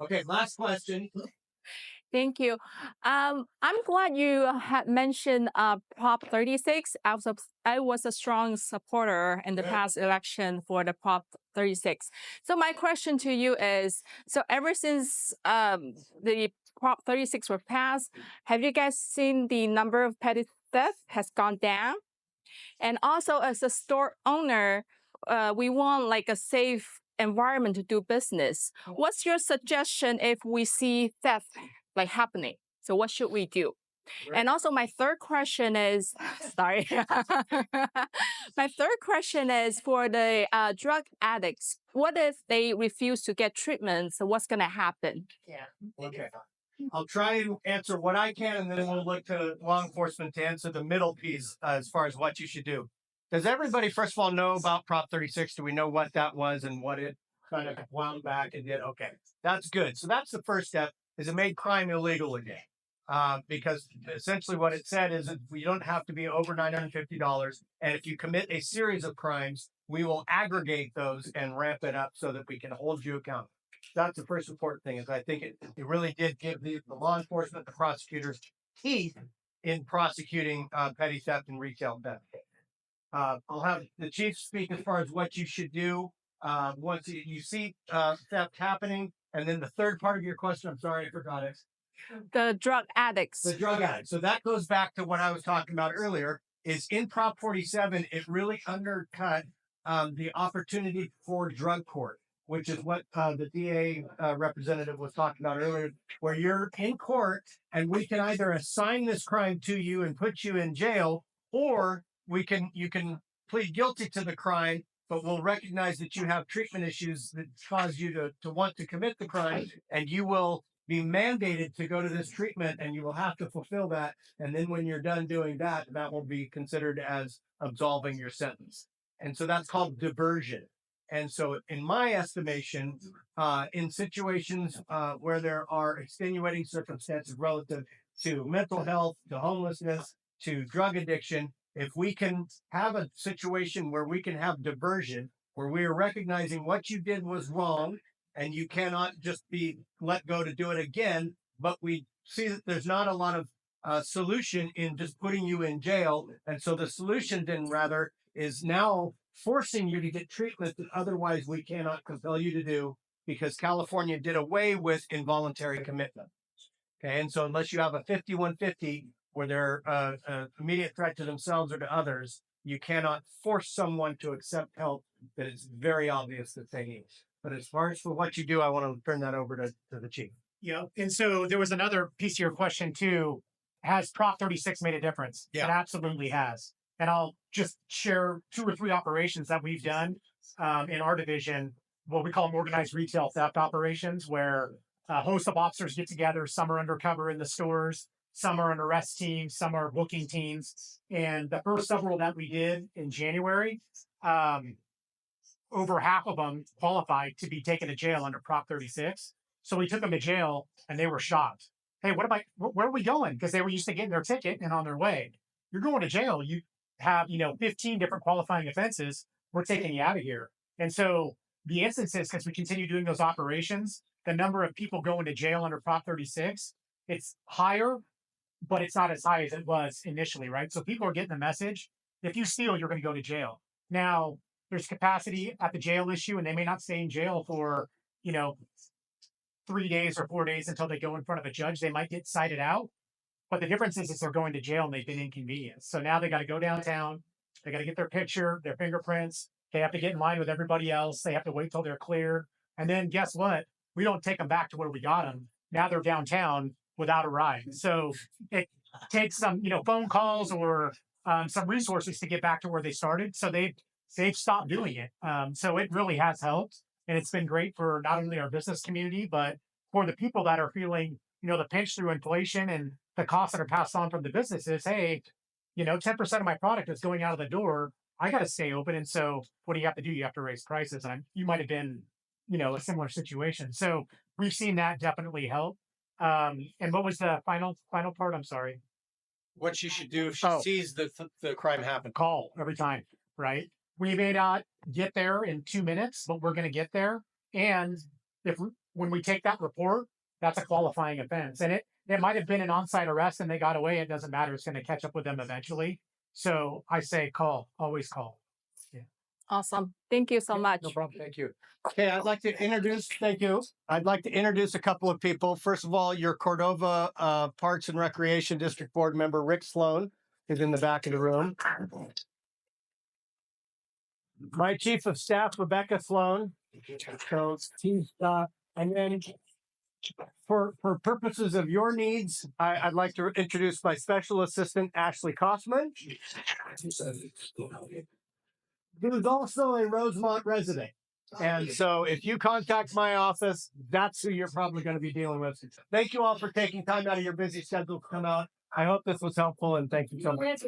Okay, last question. Thank you. I'm glad you had mentioned Prop 36. I was a strong supporter in the past election for the Prop 36. So my question to you is, so ever since the Prop 36 were passed, have you guys seen the number of petty theft has gone down? And also as a store owner, we want like a safe environment to do business. What's your suggestion if we see theft like happening? So what should we do? Right. And also my third question is, sorry. My third question is for the drug addicts. What if they refuse to get treatment? So what's going to happen? Yeah. Okay. I'll try and answer what I can, and then we'll look to law enforcement to answer the middle piece as far as what you should do. Does everybody, first of all, know about Prop 36? Do we know what that was and what it kind of wound back and did? Okay, that's good. So that's the first step, is it made crime illegal again. Because essentially what it said is that you don't have to be over $950. And if you commit a series of crimes, we will aggregate those and ramp it up so that we can hold you accountable. That's the first important thing, is I think it really did give the law enforcement, the prosecutors, teeth in prosecuting petty theft and retail theft. I'll have the chief speak as far as what you should do once you see theft happening. And then the third part of your question, I'm sorry, I forgot it. The drug addicts. The drug addicts. So that goes back to what I was talking about earlier, is in Prop 47, it really undercut the opportunity for drug court, which is what the DA representative was talking about earlier, where you're in court and we can either assign this crime to you and put you in jail, or you can plead guilty to the crime, but we'll recognize that you have treatment issues that cause you to want to commit the crime, and you will be mandated to go to this treatment, and you will have to fulfill that. And then when you're done doing that, that will be considered as absolving your sentence. And so that's called diversion. And so in my estimation, in situations where there are extenuating circumstances relative to mental health, to homelessness, to drug addiction, if we can have a situation where we can have diversion, where we are recognizing what you did was wrong and you cannot just be let go to do it again, but we see that there's not a lot of solution in just putting you in jail. And so the solution then rather is now forcing you to get treatment that otherwise we cannot compel you to do, because California did away with involuntary commitment. Okay, and so unless you have a 5150 where they're immediate threat to themselves or to others, you cannot force someone to accept help that is very obvious that they need. But as far as for what you do, I want to turn that over to the chief. Yeah. And so there was another piece of your question too. Has Prop 36 made a difference? Yeah. It absolutely has. And I'll just share 2 or 3 operations that we've done in our division, what we call them organized retail theft operations, where a host of officers get together. Some are undercover in the stores, some are an arrest team, some are booking teams. And the first several that we did in January, over half of them qualified to be taken to jail under Prop 36. So we took them to jail and they were shocked. Hey, where are we going? Because they were used to getting their ticket and on their way. You're going to jail. You have, 15 different qualifying offenses. We're taking you out of here. And so the instances, because we continue doing those operations, the number of people going to jail under Prop 36, it's higher, but it's not as high as it was initially, right? So people are getting the message. If you steal, you're going to go to jail. Now, there's capacity at the jail issue, and they may not stay in jail for, 3 days or 4 days until they go in front of a judge. They might get cited out. But the difference is they're going to jail and they've been inconvenienced. So now they got to go downtown. They got to get their picture, their fingerprints. They have to get in line with everybody else. They have to wait till they're cleared. And then guess what? We don't take them back to where we got them. Now they're downtown without a ride. So it takes some, phone calls or some resources to get back to where they started. So they've stopped doing it. So it really has helped. And it's been great for not only our business community, but for the people that are feeling, the pinch through inflation and the costs that are passed on from the businesses. Hey, 10% of my product is going out of the door. I got to stay open. And so what do you have to do? You have to raise prices. And you might have been, a similar situation. So we've seen that definitely help. And what was the final part? I'm sorry. What you should do if she sees the crime happen. Call every time, right? We may not get there in 2 minutes, but we're going to get there. And if when we take that report, that's a qualifying offense. And it might have been an on-site arrest and they got away. It doesn't matter. It's going to catch up with them eventually. So I say call, always call. Awesome. Thank you so much. No problem. Thank you. Okay, I'd like to introduce, thank you. I'd like to introduce a couple of people. First of all, your Cordova Parks and Recreation District Board member, Rick Sloan, is in the back of the room. My Chief of Staff, Rebecca Sloan. So, and then for purposes of your needs, I'd like to introduce my Special Assistant, Ashley Kosman, who is also a Rosemont resident. And so if you contact my office, that's who you're probably going to be dealing with. Thank you all for taking time out of your busy schedule to come out. I hope this was helpful and thank you so much.